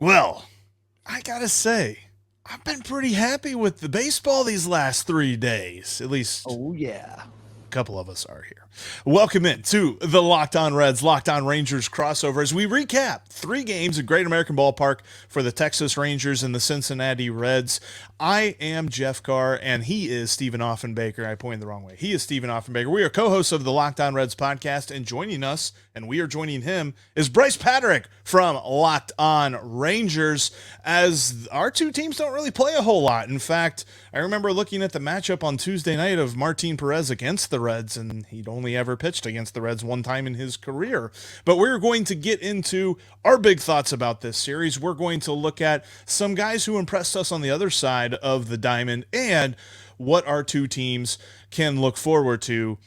Well, I gotta say, I've been pretty happy with the baseball these last 3 days. At least Oh yeah. a couple of us are here. Welcome in to the Locked On Reds, Locked On Rangers crossover as we recap 3 games at Great American Ballpark for the Texas Rangers and the Cincinnati Reds. I am Jeff Carr, and he is Stephen Offenbaker. I pointed the wrong way. He is Stephen Offenbaker. We are co-hosts of the Locked On Reds podcast, and joining us, and we are joining him, is Bryce Patrick from Locked On Rangers, as our two teams don't really play a whole lot. In fact, I remember looking at the matchup on Tuesday night of Martin Perez against the Reds, and he'd only ever pitched against the Reds one time in his career. But we're going to get into our big thoughts about this series. We're going to look at some guys who impressed us on the other side of the diamond and what our two teams can look forward to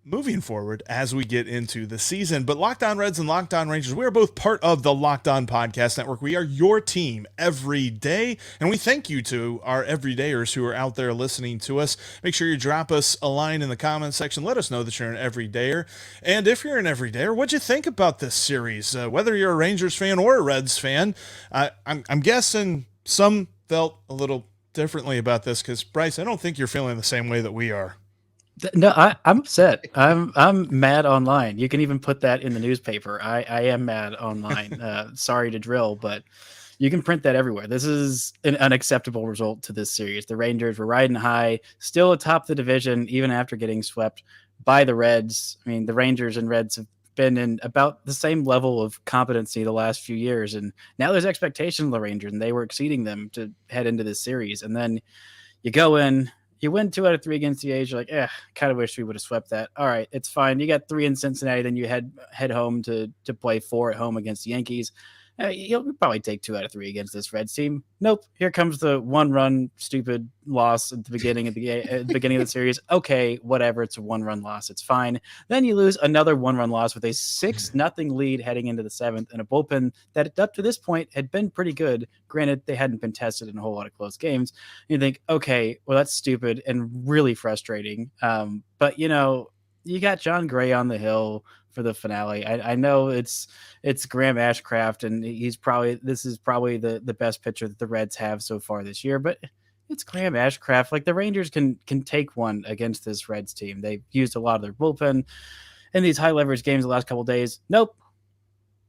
moving forward as we get into the season. But Locked On Reds and Locked On Rangers, we are both part of the Locked On Podcast Network. We are your team every day, and we thank you to our everydayers who are out there listening to us. Make sure you drop us a line in the comments section. Let us know that you're an everydayer. And if you're an everydayer, what'd you think about this series? Whether you're a Rangers fan or a Reds fan, I'm guessing some felt a little differently about this because, Bryce, I don't think you're feeling the same way that we are. No, I'm upset. I'm mad online. You can even put that in the newspaper. I am mad online. Sorry to drill, but you can print that everywhere. This is an unacceptable result to this series. The Rangers were riding high, still atop the division, even after getting swept by the Reds. I mean, the Rangers and Reds have been in about the same level of competency the last few years, and now there's expectation of the Rangers, and they were exceeding them to head into this series. And then you go in, you win 2 out of 3 against the A's. You're like, kind of wish we would have swept that. All right, it's fine. You got 3 in Cincinnati, then you head home to play 4 at home against the Yankees. You'll probably take 2 out of 3 against this Reds team. Nope. Here comes the 1-run stupid loss at the beginning of the series. Okay, whatever. It's a 1-run loss. It's fine. Then you lose another 1-run loss with a 6-0 lead heading into the 7th and a bullpen that up to this point had been pretty good. Granted, they hadn't been tested in a whole lot of close games. You think, okay, well, that's stupid and really frustrating. But you got John Gray on the hill for the finale. I know it's Graham Ashcraft, and this is probably the best pitcher that the Reds have so far this year, but it's Graham Ashcraft. Like, the Rangers can take one against this Reds team. They've used a lot of their bullpen in these high leverage games the last couple of days. Nope.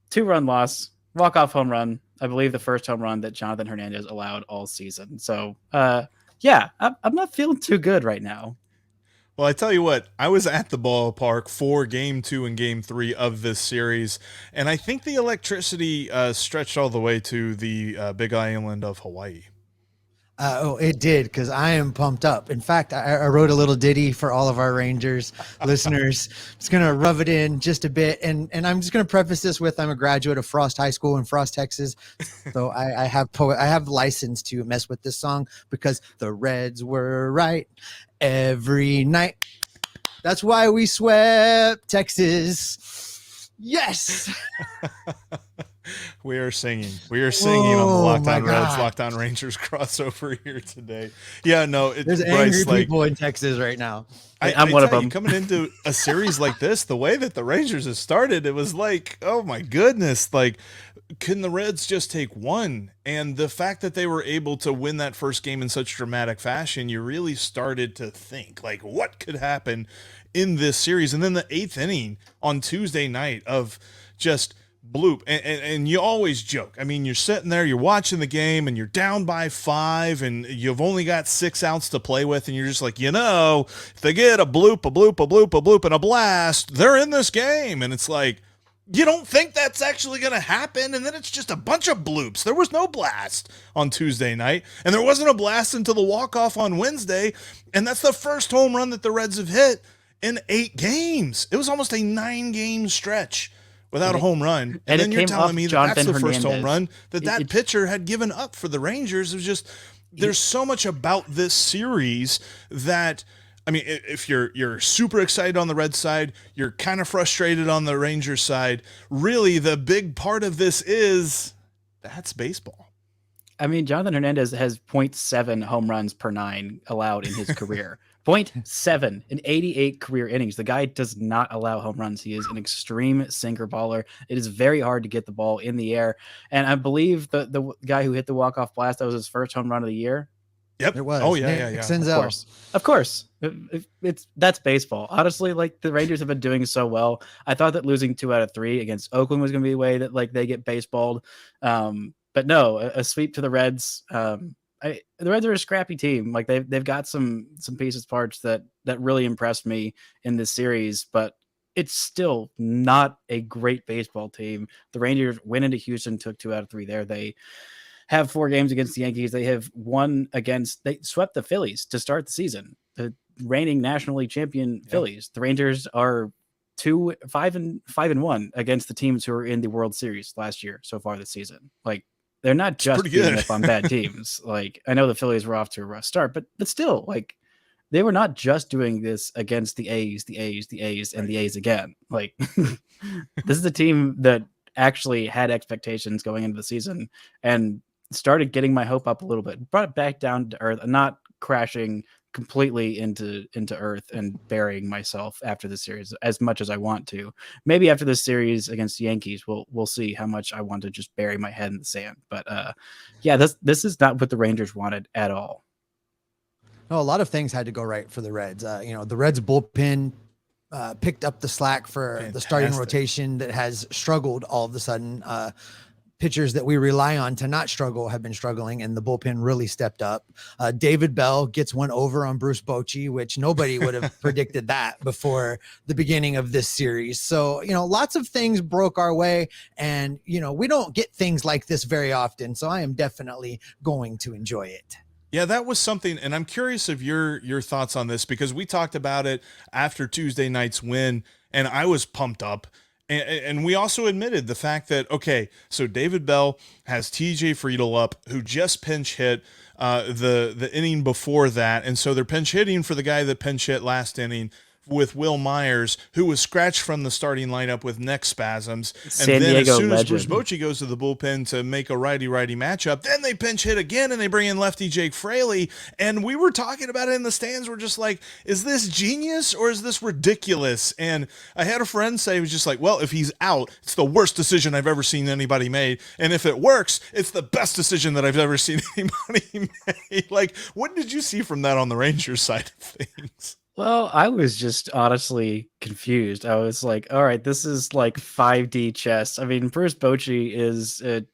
2-run loss, walk-off home run. I believe the first home run that Jonathan Hernandez allowed all season. So, I'm not feeling too good right now. Well, I tell you what, I was at the ballpark for Game 2 and Game 3 of this series, and I think the electricity stretched all the way to the Big Island of Hawaii. It did, because I am pumped up. In fact, I wrote a little ditty for all of our Rangers listeners. Just going to rub it in just a bit. And I'm just going to preface this with, I'm a graduate of Frost High School in Frost, Texas. So I have license to mess with this song, because the Reds were right every night. That's why we swept Texas. Yes. We are singing on the Locked On Reds, Locked On Rangers crossover here today. Yeah, no, there's angry people in Texas right now. I'm one of them. Coming into a series like this, the way that the Rangers have started, it was like, oh my goodness, like, can the Reds just take one? And the fact that they were able to win that first game in such dramatic fashion, you really started to think, like, what could happen in this series? And then the 8th inning on Tuesday night of just bloop. And you always joke. I mean, you're sitting there, you're watching the game, and you're down by 5, and you've only got 6 outs to play with, and you're just like, if they get a bloop, and a blast, they're in this game. And it's like, you don't think that's actually going to happen, and then it's just a bunch of bloops. There was no blast on Tuesday night, and there wasn't a blast until the walk-off on Wednesday, and that's the first home run that the Reds have hit in 8 games. It was almost a 9-game stretch without a home run. And then you're telling me that that's the first home run that pitcher had given up for the Rangers. It was just, there's so much about this series that, I mean, if you're super excited on the Red side, you're kind of frustrated on the Rangers side. Really, the big part of this is that's baseball. I mean, Jonathan Hernandez has 0.7 home runs per 9 allowed in his career. .7 in 88 career innings. The guy does not allow home runs. He is an extreme sinker baller. It is very hard to get the ball in the air. And I believe the guy who hit the walk-off blast, that was his first home run of the year. Yep. It was. Oh yeah, Nick yeah, yeah. Senzel. Of course. That's baseball. Honestly, like the Rangers have been doing so well. I thought that losing 2 out of 3 against Oakland was going to be the way that like they get baseballed. But no, a sweep to the Reds. The Reds are a scrappy team. Like they've got some pieces, parts that really impressed me in this series, but it's still not a great baseball team. The Rangers went into Houston, took 2 out of 3 there. They have 4 games against the Yankees. They have they swept the Phillies to start the season. The reigning nationally champion Phillies. The Rangers are 5-1 against the teams who were in the World Series last year so far this season. Like they're not just beating up on bad teams. Like I know the Phillies were off to a rough start, but still, like they were not just doing this against the A's, and the A's again. Like this is a team that actually had expectations going into the season and started getting my hope up a little bit, brought it back down to earth, not crashing completely into earth and burying myself after the series as much as I want to. Maybe after this series against the Yankees, we'll see how much I want to just bury my head in the sand. But yeah, this is not what the Rangers wanted at all. No, a lot of things had to go right for the Reds. The Reds bullpen picked up the slack for the starting rotation that has struggled all of a sudden. Pitchers that we rely on to not struggle have been struggling, and the bullpen really stepped up. David Bell gets one over on Bruce Bochy, which nobody would have predicted that before the beginning of this series. So, lots of things broke our way, and, we don't get things like this very often. So I am definitely going to enjoy it. Yeah, that was something, and I'm curious of your thoughts on this because we talked about it after Tuesday night's win, and I was pumped up. And we also admitted the fact that, okay, so David Bell has TJ Friedl up, who just pinch hit the inning before that. And so they're pinch hitting for the guy that pinch hit last inning with Will Myers, who was scratched from the starting lineup with neck spasms. And then as soon as Bruce Bochy goes to the bullpen to make a righty-righty matchup, then they pinch hit again and they bring in lefty Jake Fraley. And we were talking about it in the stands. We're just like, is this genius or is this ridiculous? And I had a friend say, he was just like, well, if he's out, it's the worst decision I've ever seen anybody made. And if it works, it's the best decision that I've ever seen anybody made. Like, what did you see from that on the Rangers side of things? Well, I was just honestly confused. I was like, all right, this is like 5D chess. I mean, Bruce Bochy is a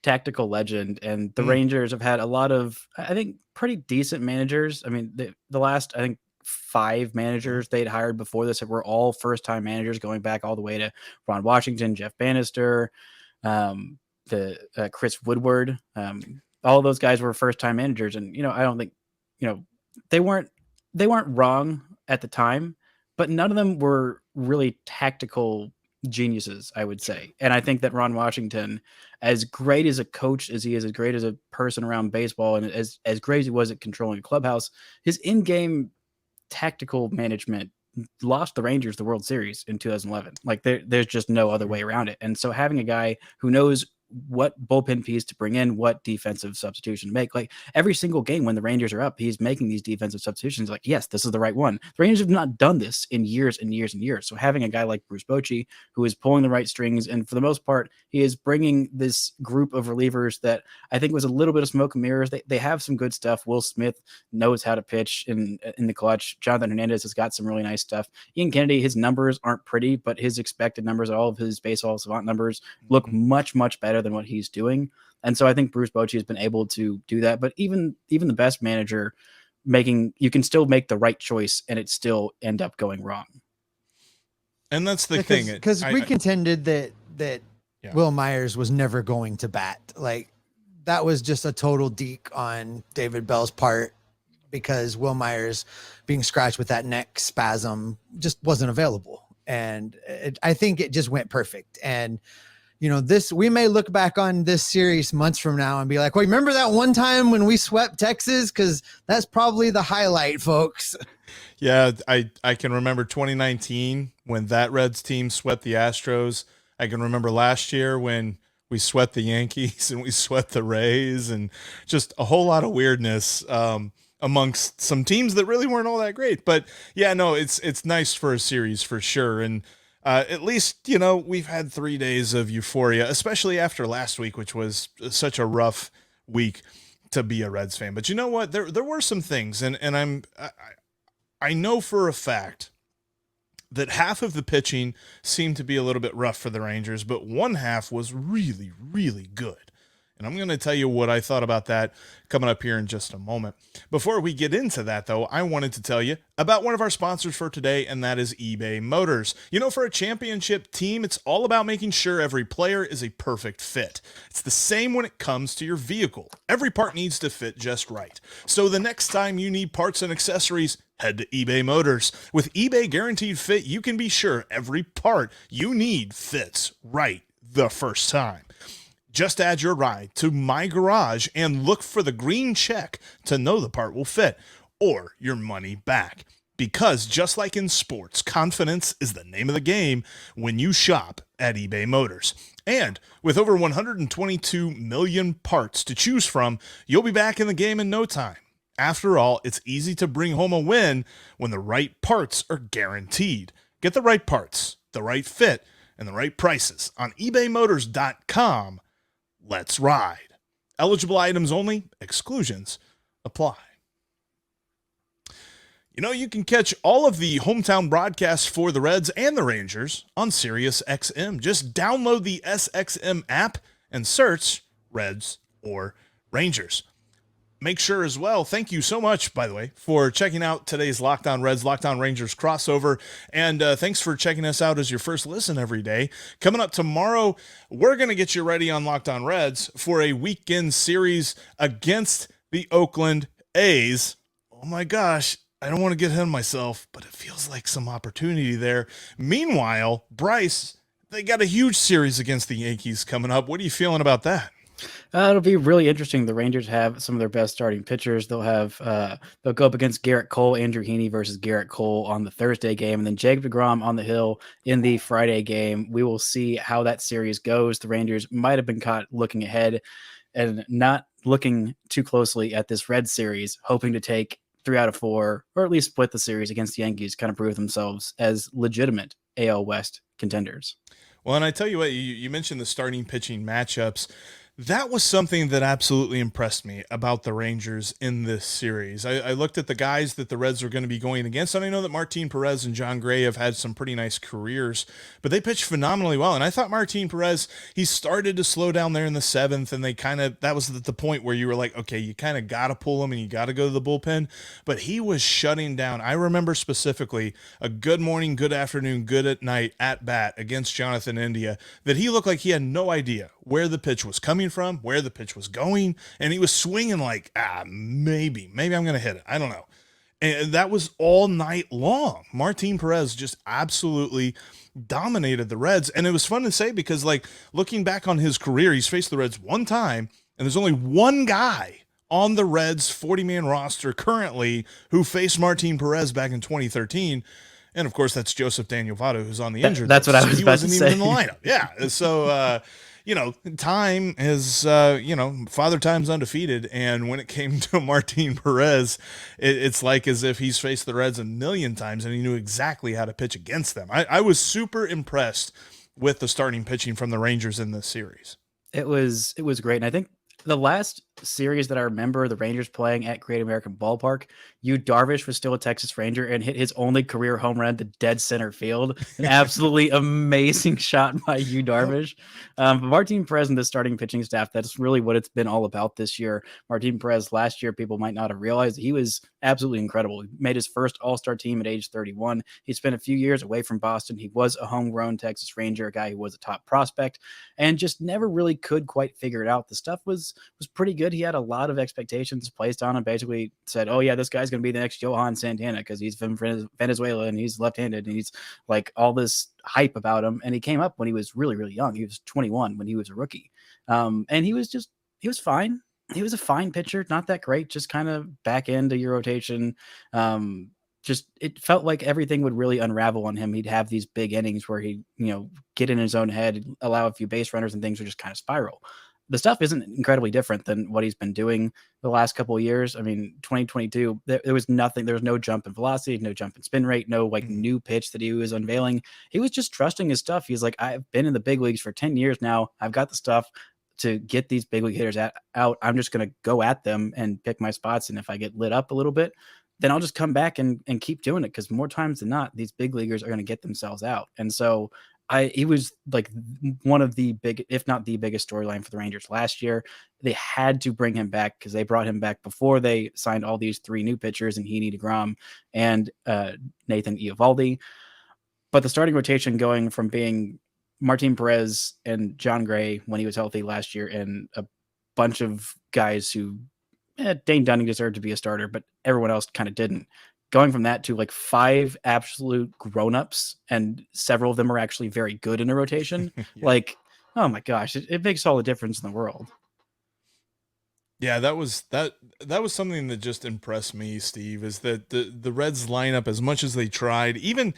tactical legend, and the Rangers have had a lot of, I think, pretty decent managers. I mean, the last, I think, 5 managers they'd hired before this were all first-time managers, going back all the way to Ron Washington, Jeff Bannister, Chris Woodward. All of those guys were first-time managers, and, I don't think, they weren't wrong at the time, but none of them were really tactical geniuses, I would say. And I think that Ron Washington, as great as a coach as he is, as great as a person around baseball, and as great as he was at controlling a clubhouse, his in-game tactical management lost the Rangers the World Series in 2011. Like there's just no other way around it. And so having a guy who knows what bullpen piece to bring in, what defensive substitution to make. Like every single game when the Rangers are up, he's making these defensive substitutions. Like, yes, this is the right one. The Rangers have not done this in years and years and years. So having a guy like Bruce Bochy, who is pulling the right strings, and for the most part, he is bringing this group of relievers that I think was a little bit of smoke and mirrors. They have some good stuff. Will Smith knows how to pitch in the clutch. Jonathan Hernandez has got some really nice stuff. Ian Kennedy, his numbers aren't pretty, but his expected numbers, all of his baseball savant numbers, look much, much better than what he's doing. And so I think Bruce Bochy has been able to do that. But even the best manager you can still make the right choice and it still end up going wrong. And that's the thing. Because we contended that Will Myers was never going to bat. Like that was just a total deke on David Bell's part, because Will Myers being scratched with that neck spasm just wasn't available. And I think it just went perfect. And we may look back on this series months from now and be like, well, remember that one time when we swept Texas? Because that's probably the highlight, folks. Yeah, I can remember 2019 when that Reds team swept the Astros. I can remember last year when we swept the Yankees and we swept the Rays, and just a whole lot of weirdness. amongst some teams that really weren't all that great. But yeah, no, it's nice for a series for sure. And at least, we've had 3 days of euphoria, especially after last week, which was such a rough week to be a Reds fan. But you know what? There were some things, and I know for a fact that half of the pitching seemed to be a little bit rough for the Rangers, but one half was really, really good. And I'm going to tell you what I thought about that coming up here in just a moment. Before we get into that, though, I wanted to tell you about one of our sponsors for today, and that is eBay Motors. For a championship team, it's all about making sure every player is a perfect fit. It's the same when it comes to your vehicle. Every part needs to fit just right. So the next time you need parts and accessories, head to eBay Motors. With eBay Guaranteed Fit, you can be sure every part you need fits right the first time. Just add your ride to My Garage and look for the green check to know the part will fit, or your money back. Because just like in sports, confidence is the name of the game when you shop at eBay Motors. And with over 122 million parts to choose from, you'll be back in the game in no time. After all, it's easy to bring home a win when the right parts are guaranteed. Get the right parts, the right fit, and the right prices on ebaymotors.com. Let's ride. Eligible items only. Exclusions apply. You can catch all of the hometown broadcasts for the Reds and the Rangers on Sirius XM. Just download the SXM app and search Reds or Rangers. Make sure as well, thank you so much, by the way, for checking out today's Locked On Reds, Locked On Rangers crossover. And thanks for checking us out as your first listen every day. Coming up tomorrow, we're going to get you ready on Locked On Reds for a weekend series against the Oakland A's. Oh my gosh, I don't want to get ahead of myself, but it feels like some opportunity there. Meanwhile, Bryce, they got a huge series against the Yankees coming up. What are you feeling about that? It'll be really interesting. The Rangers have some of their best starting pitchers. They'll go up against Garrett Cole, Andrew Heaney versus Garrett Cole on the Thursday game, and then Jacob deGrom on the hill in the Friday game. We will see how that series goes. The Rangers might have been caught looking ahead and not looking too closely at this Red series, hoping to take 3 out of 4, or at least split the series against the Yankees, kind of prove themselves as legitimate AL West contenders. Well, and I tell you what, you mentioned the starting pitching matchups. That was something that absolutely impressed me about the Rangers in this series. I looked at the guys that the Reds are going to be going against, and I know that Martin Perez and John Gray have had some pretty nice careers, but they pitched phenomenally well. And I thought Martin Perez, he started to slow down there in the 7th, and that was the point where you were like, okay, you kind of got to pull him and you got to go to the bullpen. But he was shutting down. I remember specifically a good morning, good afternoon, good at night at bat against Jonathan India that he looked like he had no idea where the pitch was coming from, where the pitch was going, and he was swinging like, maybe I'm going to hit it. I don't know. And that was all night long. Martin Perez just absolutely dominated the Reds. And it was fun to say because, looking back on his career, he's faced the Reds one time, and there's only one guy on the Reds 40-man roster currently who faced Martin Perez back in 2013. And of course, that's Joseph Daniel Votto, who's on the injured list. That's what I was about to say. He wasn't even in the lineup. Yeah. So, time is, Father Time's undefeated. And when it came to Martin Perez, it's like as if he's faced the Reds a million times and he knew exactly how to pitch against them. I was super impressed with the starting pitching from the Rangers in this series. It was great. And I think the last series that I remember the Rangers playing at Great American Ballpark, Yu Darvish was still a Texas Ranger and hit his only career home run to dead center field. An absolutely amazing shot by Yu Darvish. But Martin Perez and the starting pitching staff, that's really what it's been all about this year. Martin Perez last year, people might not have realized he was absolutely incredible. He made his first All-Star team at age 31. He spent a few years away from Boston. He was a homegrown Texas Ranger, a guy who was a top prospect and just never really could quite figure it out. The stuff was pretty good. He had a lot of expectations placed on him, basically said, oh yeah, this guy's going to be the next Johan Santana because he's from Venezuela and he's left-handed and he's like all this hype about him. And he came up when he was really, really young. He was 21 when he was a rookie. And he was fine. He was a fine pitcher, not that great, just kind of back into your rotation. It felt like everything would really unravel on him. He'd have these big innings where he'd, get in his own head, allow a few base runners and things would just kind of spiral. the stuff isn't incredibly different than what he's been doing the last couple of years. I mean, 2022, there was nothing. There was no jump in velocity, no jump in spin rate, no like new pitch that he was unveiling. He was just trusting his stuff. He's like, I've been in the big leagues for 10 years now. I've got the stuff to get these big league hitters out. I'm just going to go at them and pick my spots. And if I get lit up a little bit, then I'll just come back and keep doing it. Because more times than not, these big leaguers are going to get themselves out. And so he was like one of the big, if not the biggest storyline for the Rangers last year. They had to bring him back because they brought him back before they signed all these 3 new pitchers and Heaney, DeGrom, and Nathan Eovaldi. But the starting rotation going from being Martin Perez and John Gray when he was healthy last year, and a bunch of guys who Dane Dunning deserved to be a starter, but everyone else kind of didn't. Going from that to like 5 absolute grown-ups, and several of them are actually very good in a rotation. Yeah. Like, oh my gosh, it makes all the difference in the world. Yeah, that was something that just impressed me, Steve, is that the Reds lineup, as much as they tried, even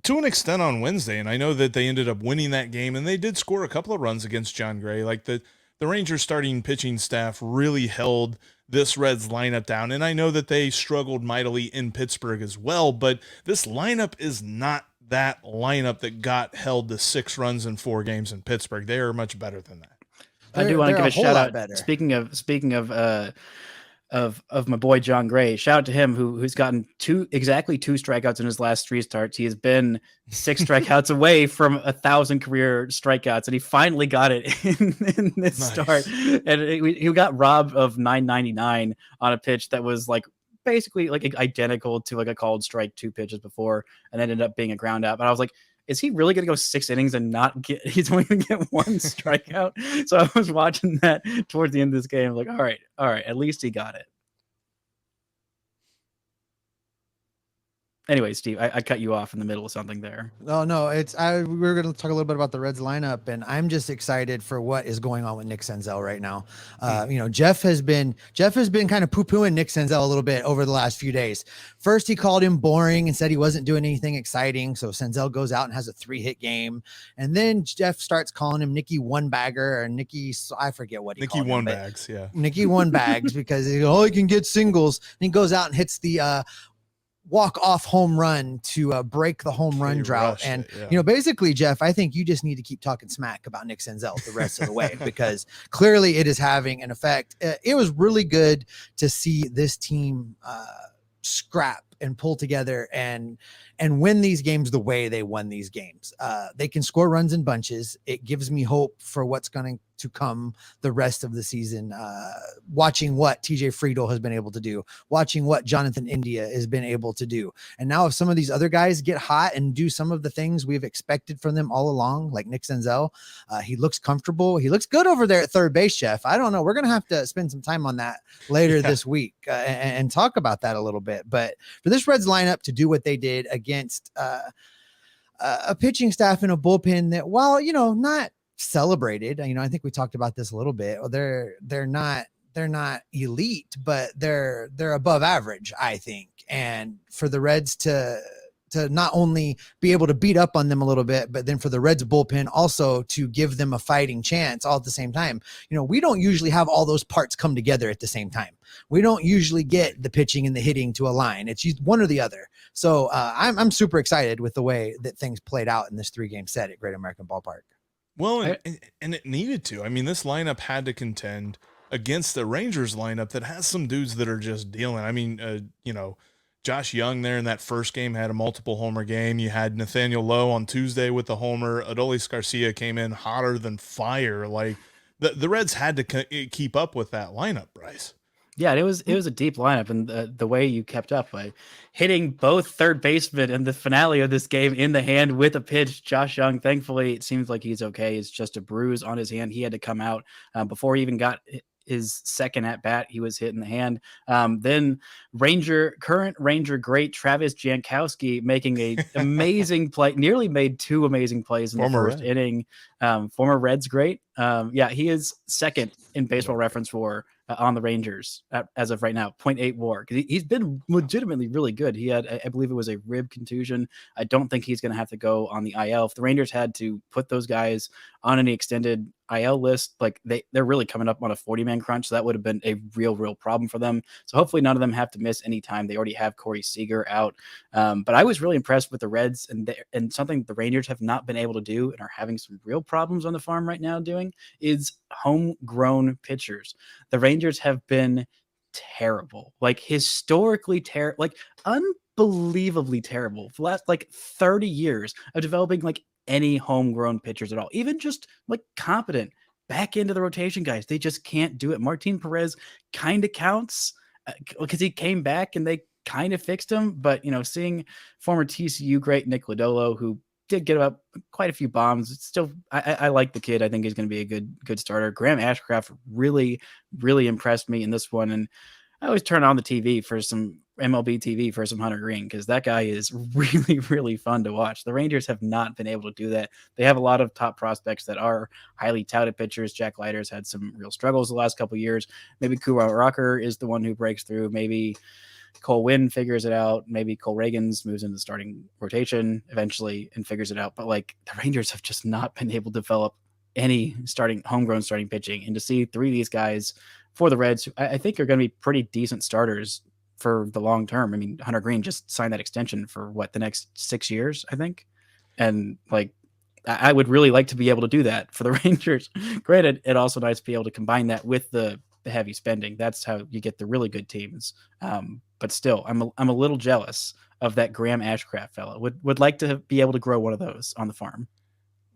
to an extent on Wednesday, and I know that they ended up winning that game, and they did score a couple of runs against John Gray. Like the Rangers starting pitching staff really held this Reds lineup down. And I know that they struggled mightily in Pittsburgh as well, but this lineup is not that lineup that got held to 6 runs in 4 games in Pittsburgh. They are much better than that. I do want to give a shout out. Speaking of my boy John Gray, shout out to him who's gotten exactly 2 strikeouts in his last 3 starts. He has been 6 strikeouts away from 1,000 career strikeouts, and he finally got it in this start. And he got robbed of 999 on a pitch that was like basically like identical to like a called strike 2 pitches before, and then ended up being a ground out. But I was like, is he really going to go 6 innings and not get, he's only going to get 1 strikeout? So I was watching that towards the end of this game. Like, all right, at least he got it. Anyway, Steve, I cut you off in the middle of something there. Oh, no, we're going to talk a little bit about the Reds lineup, and I'm just excited for what is going on with Nick Senzel right now. Jeff has been kind of poo-pooing Nick Senzel a little bit over the last few days. First, he called him boring and said he wasn't doing anything exciting. So Senzel goes out and has a 3-hit game. And then Jeff starts calling him Nicky One-Bagger or Nicky, I forget what he called him. Nicky One-Bags, yeah. Nicky One-Bags because he can get singles. And he goes out and hits the walk-off home run to break the home run drought. And, basically, Jeff, I think you just need to keep talking smack about Nick Senzel the rest of the way, because clearly it is having an effect. It was really good to see this team scrap and pull together and win these games the way they won these games. They can score runs in bunches. It gives me hope for what's going to come the rest of the season. Watching what TJ Friedl has been able to do, watching what Jonathan India has been able to do. And now if some of these other guys get hot and do some of the things we've expected from them all along, like Nick Senzel, he looks comfortable. He looks good over there at third base, Jeff. I don't know. We're going to have to spend some time on that later this week and talk about that a little bit. But for this Reds lineup to do what they did against a pitching staff and a bullpen that, while, not celebrated, I think we talked about this a little bit. They're not elite, but they're above average, I think. And for the Reds to not only be able to beat up on them a little bit, but then for the Reds bullpen also to give them a fighting chance all at the same time. We don't usually have all those parts come together at the same time. We don't usually get the pitching and the hitting to align. It's one or the other. So I'm super excited with the way that things played out in this 3-game set at Great American Ballpark. Well, and it needed to. I mean, this lineup had to contend against the Rangers lineup that has some dudes that are just dealing. I mean, Josh Young there in that first game had a multiple homer game. You had Nathaniel Lowe on Tuesday with the homer. Adolis Garcia came in hotter than fire. Like the Reds had to keep up with that lineup, Bryce. Yeah, it was a deep lineup, and the way you kept up by hitting both third basemen in the finale of this game in the hand with a pitch. Josh Young, thankfully, it seems like he's okay. It's just a bruise on his hand. He had to come out before he even got his second at bat. He was hit in the hand. Then current Ranger great Travis Jankowski making a amazing play, nearly made 2 amazing plays in the first inning. Former Reds great Yeah, he is second in Baseball Reference WAR on the Rangers as of right now, 0.8 WAR. He's been legitimately really good. He had, I believe it was a rib contusion. I don't think he's going to have to go on the IL. If the Rangers had to put those guys on any extended IL list, like they're really coming up on a 40-man crunch. So that would have been a real problem for them. So hopefully none of them have to miss any time. They already have Corey Seager out. But I was really impressed with the Reds and something the Rangers have not been able to do and are having some real problems on the farm right now doing is homegrown pitchers. The Rangers have been terrible, like historically terrible, like unbelievably terrible for the last like 30 years of developing like any homegrown pitchers at all, even just like competent back into the rotation guys. They just can't do it. Martin Perez kind of counts because he came back and they kind of fixed him. But, seeing former TCU great Nick Lodolo, who did get up quite a few bombs. It's still, I like the kid. I think he's going to be a good starter. Graham Ashcraft really impressed me in this one. And I always turn on the TV for some MLB TV for some Hunter Green, because that guy is really fun to watch. The Rangers have not been able to do that. They have a lot of top prospects that are highly touted pitchers. Jack Leiter's had some real struggles the last couple of years. Maybe Kumar Rocker is the one who breaks through. Maybe Cole Winn figures it out. Maybe Cole Reagans moves into the starting rotation eventually and figures it out. But like the Rangers have just not been able to develop any homegrown starting pitching. And to see three of these guys for the Reds, who I think are going to be pretty decent starters for the long term. I mean, Hunter Green just signed that extension for the next 6 years, I think. And like, I would really like to be able to do that for the Rangers. Granted, it also nice to be able to combine that with the heavy spending. That's how you get the really good teams. But still, I'm a little jealous of that Graham Ashcraft fellow. Would like to be able to grow one of those on the farm.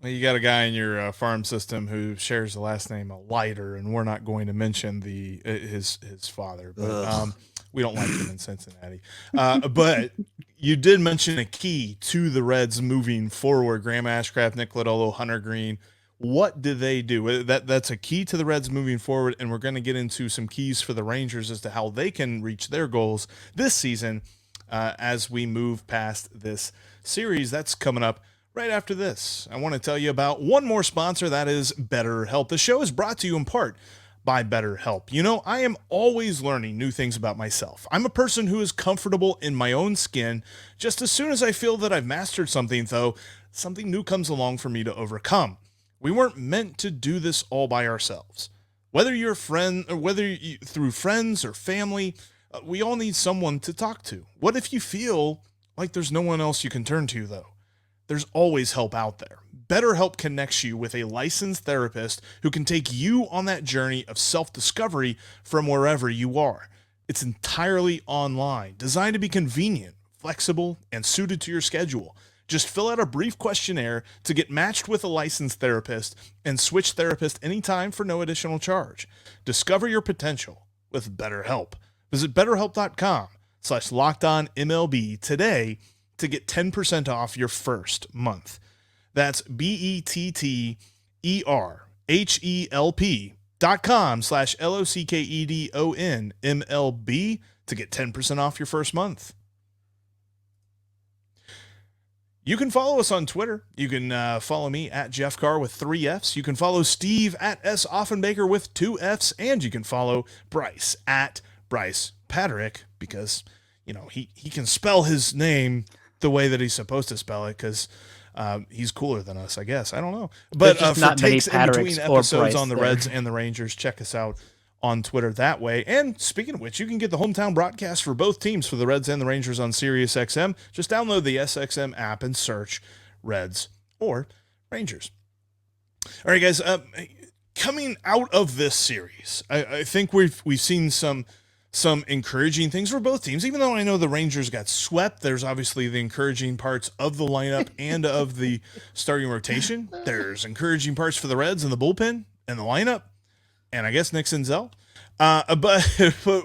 Well, you got a guy in your farm system who shares the last name Leiter, and we're not going to mention his father, but we don't like him in Cincinnati. But you did mention a key to the Reds moving forward: Graham Ashcraft, Nick Lodolo, Hunter Green. What do they do? That's a key to the Reds moving forward, and we're going to get into some keys for the Rangers as to how they can reach their goals this season as we move past this series. That's coming up right after this. I want to tell you about one more sponsor, that is BetterHelp. The show is brought to you in part by BetterHelp. I am always learning new things about myself. I'm a person who is comfortable in my own skin. Just as soon as I feel that I've mastered something, though, something new comes along for me to overcome. We weren't meant to do this all by ourselves. Whether you're a friend, or through friends or family, we all need someone to talk to. What if you feel like there's no one else you can turn to, though? There's always help out there. BetterHelp connects you with a licensed therapist who can take you on that journey of self-discovery from wherever you are. It's entirely online, designed to be convenient, flexible, and suited to your schedule. Just fill out a brief questionnaire to get matched with a licensed therapist and switch therapist anytime for no additional charge. Discover your potential with BetterHelp. Visit BetterHelp.com/LockedOnMLB today to get 10% off your first month. That's BetterHelp.com/LOCKEDONMLB to get 10% off your first month. You can follow us on Twitter. You can follow me at Jeff Carr with 3 Fs. You can follow Steve at S. Offenbaker with 2 Fs. And you can follow Bryce at Bryce Patrick, because, he can spell his name the way that he's supposed to spell it, because he's cooler than us, I guess. I don't know. But for takes in between episodes on the Reds and the Rangers, check us out on Twitter that way. And speaking of which, you can get the hometown broadcast for both teams, for the Reds and the Rangers, on SiriusXM. Just download the SXM app and search Reds or Rangers. All right, guys, coming out of this series, I think we've seen some encouraging things for both teams. Even though I know the Rangers got swept, there's obviously the encouraging parts of the lineup and of the starting rotation. There's encouraging parts for the Reds and the bullpen and the lineup, and I guess Nick Senzel. But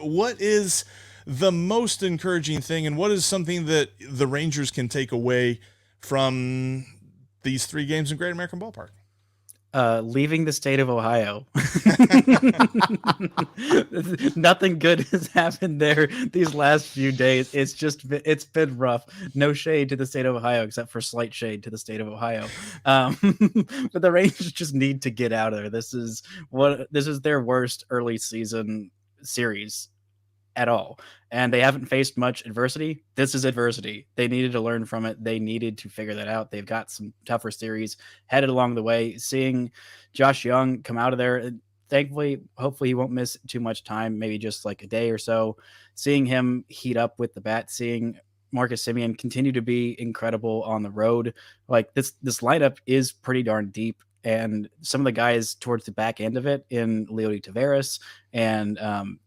what is the most encouraging thing, and what is something that the Rangers can take away from these 3 games in Great American Ballpark? Leaving the state of Ohio. Nothing good has happened there these last few days. It's been rough. No shade to the state of Ohio, except for slight shade to the state of Ohio. But the Rangers just need to get out of there. This is their worst early season series at all. And they haven't faced much adversity. This is adversity. They needed to learn from it. They needed to figure that out. They've got some tougher series headed along the way. Seeing Josh Young come out of there, thankfully, hopefully he won't miss too much time, maybe just like a day or so. Seeing him heat up with the bat, seeing Marcus Semien continue to be incredible on the road. Like this lineup is pretty darn deep. And some of the guys towards the back end of it in Leody Taveras and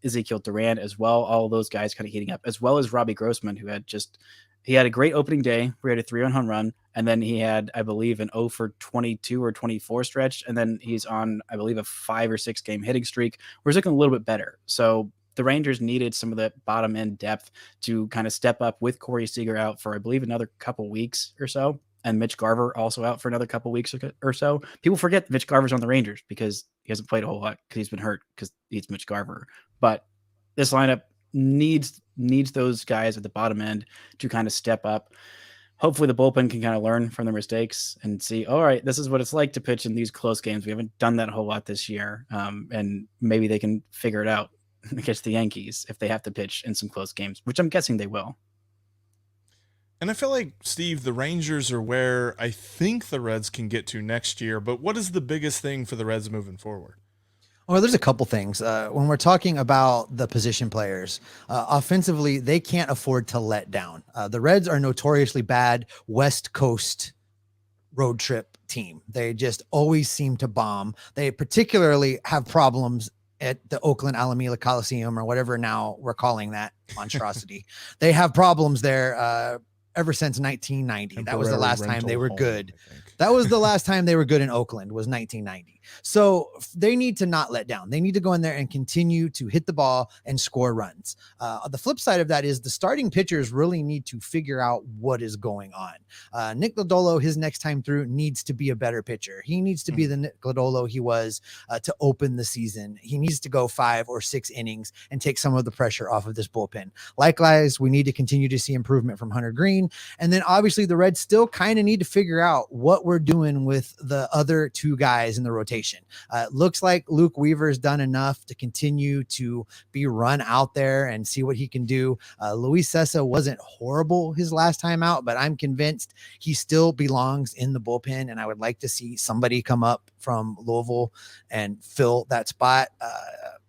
Ezekiel Duran as well, all of those guys kind of heating up, as well as Robbie Grossman, who had a great opening day where he had a 3-run home run. And then he had, I believe, an 0 for 22 or 24 stretch. And then he's on, I believe, a 5 or 6 game hitting streak where he's looking a little bit better. So the Rangers needed some of the bottom end depth to kind of step up with Corey Seager out for, I believe, another couple weeks or so. And Mitch Garver also out for another couple weeks or so. People forget Mitch Garver's on the Rangers because he hasn't played a whole lot because he's been hurt because he's Mitch Garver. But this lineup needs those guys at the bottom end to kind of step up. Hopefully the bullpen can kind of learn from their mistakes and see, all right, this is what it's like to pitch in these close games. We haven't done that a whole lot this year. And maybe they can figure it out against the Yankees if they have to pitch in some close games, which I'm guessing they will. And I feel like, Steve, the Rangers are where I think the Reds can get to next year, but what is the biggest thing for the Reds moving forward? Well, there's a couple things. When we're talking about the position players, offensively, they can't afford to let down. The Reds are notoriously bad West Coast road trip team. They just always seem to bomb. They particularly have problems at the Oakland Alameda Coliseum or whatever now we're calling that monstrosity. They have problems there ever since 1990. That was the last time they were good. That was the last time they were good in Oakland was 1990. So they need to not let down. They need to go in there and continue to hit the ball and score runs. The flip side of that is the starting pitchers really need to figure out what is going on. Nick Lodolo, his next time through, needs to be a better pitcher. He needs to be the Nick Lodolo he was to open the season. He needs to go 5 or 6 innings and take some of the pressure off of this bullpen. Likewise, we need to continue to see improvement from Hunter Green. And then obviously the Reds still kind of need to figure out what we're doing with the other 2 guys in the rotation. It looks like Luke Weaver's done enough to continue to be run out there and see what he can do. Luis Cessa wasn't horrible his last time out, but I'm convinced he still belongs in the bullpen. And I would like to see somebody come up from Louisville and fill that spot.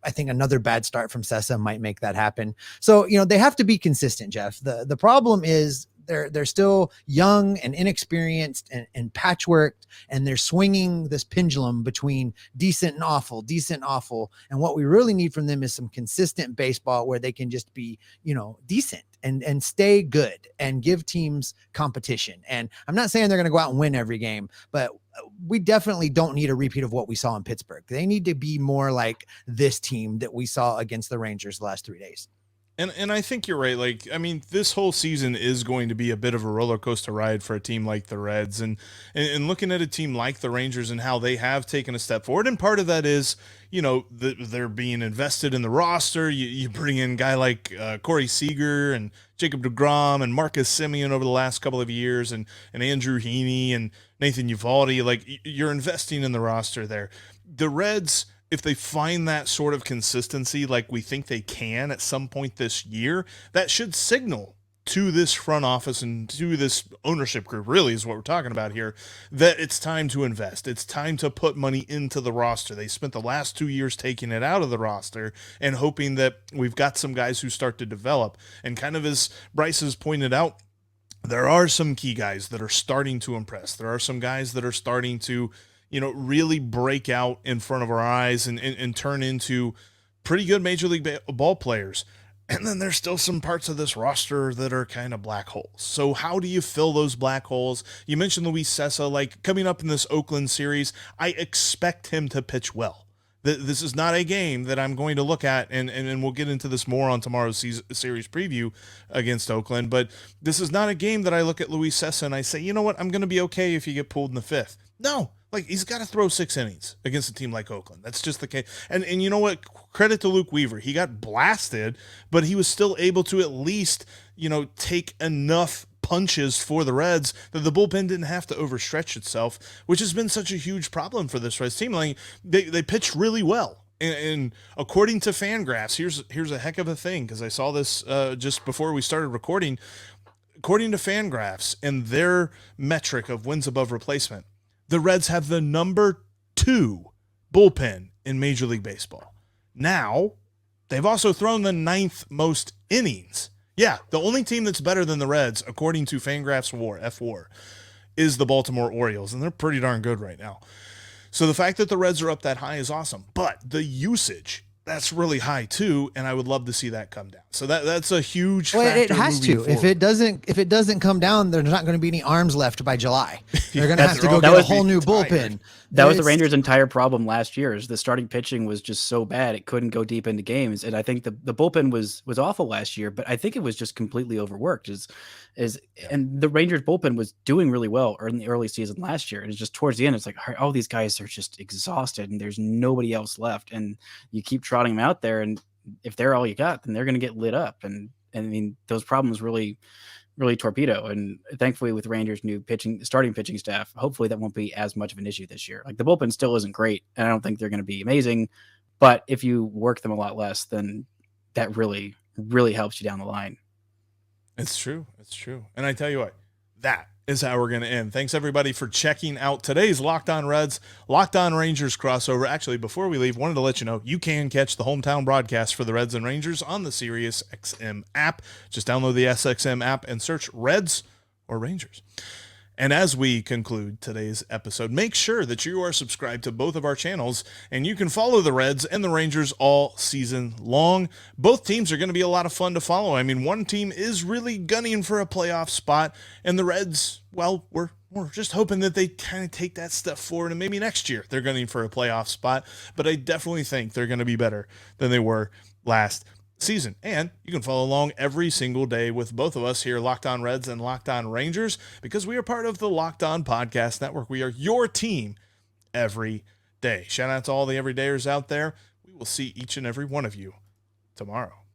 I think another bad start from Cessa might make that happen. So, they have to be consistent, Jeff. The problem is they're still young and inexperienced and patchworked, and they're swinging this pendulum between decent and awful. And what we really need from them is some consistent baseball where they can just be, decent and stay good and give teams competition. And I'm not saying they're going to go out and win every game, but we definitely don't need a repeat of what we saw in Pittsburgh. They need to be more like this team that we saw against the Rangers the last 3 days. And I think you're right. This whole season is going to be a bit of a roller coaster ride for a team like the Reds, and looking at a team like the Rangers and how they have taken a step forward. And part of that is, they're being invested in the roster. You bring in a guy like Corey Seager and Jacob deGrom and Marcus Semien over the last couple of years, and Andrew Heaney and Nathan Eovaldi. You're investing in the roster there. The Reds, if they find that sort of consistency like we think they can at some point this year, that should signal to this front office and to this ownership group, really is what we're talking about here, that it's time to invest. It's time to put money into the roster. They spent the last 2 years taking it out of the roster and hoping that we've got some guys who start to develop. And kind of as Bryce has pointed out, there are some key guys that are starting to impress. There are some guys that are starting to really break out in front of our eyes and turn into pretty good Major League ball players. And then there's still some parts of this roster that are kind of black holes. So how do you fill those black holes? You mentioned Luis Cessa, coming up in this Oakland series, I expect him to pitch well. This is not a game that I'm going to look at, and we'll get into this more on tomorrow's series preview against Oakland, but this is not a game that I look at Luis Cessa and I say, you know what, I'm going to be okay if you get pulled in the 5th. No. Like, he's got to throw 6 innings against a team like Oakland. That's just the case. And you know what? Credit to Luke Weaver. He got blasted, but he was still able to at least, take enough punches for the Reds that the bullpen didn't have to overstretch itself, which has been such a huge problem for this Reds team. Like, they pitched really well. And according to Fangraphs, here's a heck of a thing, because I saw this just before we started recording. According to Fangraphs and their metric of wins above replacement, the Reds have the number 2 bullpen in Major League Baseball. Now, they've also thrown the 9th most innings. Yeah, the only team that's better than the Reds, according to Fangraphs F4, is the Baltimore Orioles, and they're pretty darn good right now. So the fact that the Reds are up that high is awesome, but the usage, that's really high too, and I would love to see that come down. So that's a huge factor. It has to. Forward. If it doesn't come down, there's not going to be any arms left by July. They're going to have to go get a whole new bullpen. That was the Rangers' entire problem last year. Is the starting pitching was just so bad it couldn't go deep into games, and I think the bullpen was awful last year. But I think it was just completely overworked. And the Rangers bullpen was doing really well in the early season last year. And it's just towards the end, it's like, all these guys are just exhausted, and there's nobody else left. And you keep trotting them out there, and if they're all you got, then they're going to get lit up. And I mean, those problems really torpedo. And thankfully, with Rangers' new starting pitching staff, hopefully that won't be as much of an issue this year. Like, the bullpen still isn't great, and I don't think they're going to be amazing. But if you work them a lot less, then that really, really helps you down the line. It's true. It's true. And I tell you what, that is how we're going to end. Thanks, everybody, for checking out today's Locked On Reds, Locked On Rangers crossover. Actually, before we leave, wanted to let you know you can catch the hometown broadcast for the Reds and Rangers on the Sirius XM app. Just download the SXM app and search Reds or Rangers. And as we conclude today's episode, make sure that you are subscribed to both of our channels, and you can follow the Reds and the Rangers all season long. Both teams are going to be a lot of fun to follow. I mean, one team is really gunning for a playoff spot, and the Reds, well, we're just hoping that they kind of take that step forward, and maybe next year they're gunning for a playoff spot. But I definitely think they're going to be better than they were last season. And you can follow along every single day with both of us here, Locked On Reds and Locked On Rangers, because we are part of the Locked On Podcast Network. We are your team every day. Shout out to all the everydayers out there. We will see each and every one of you tomorrow.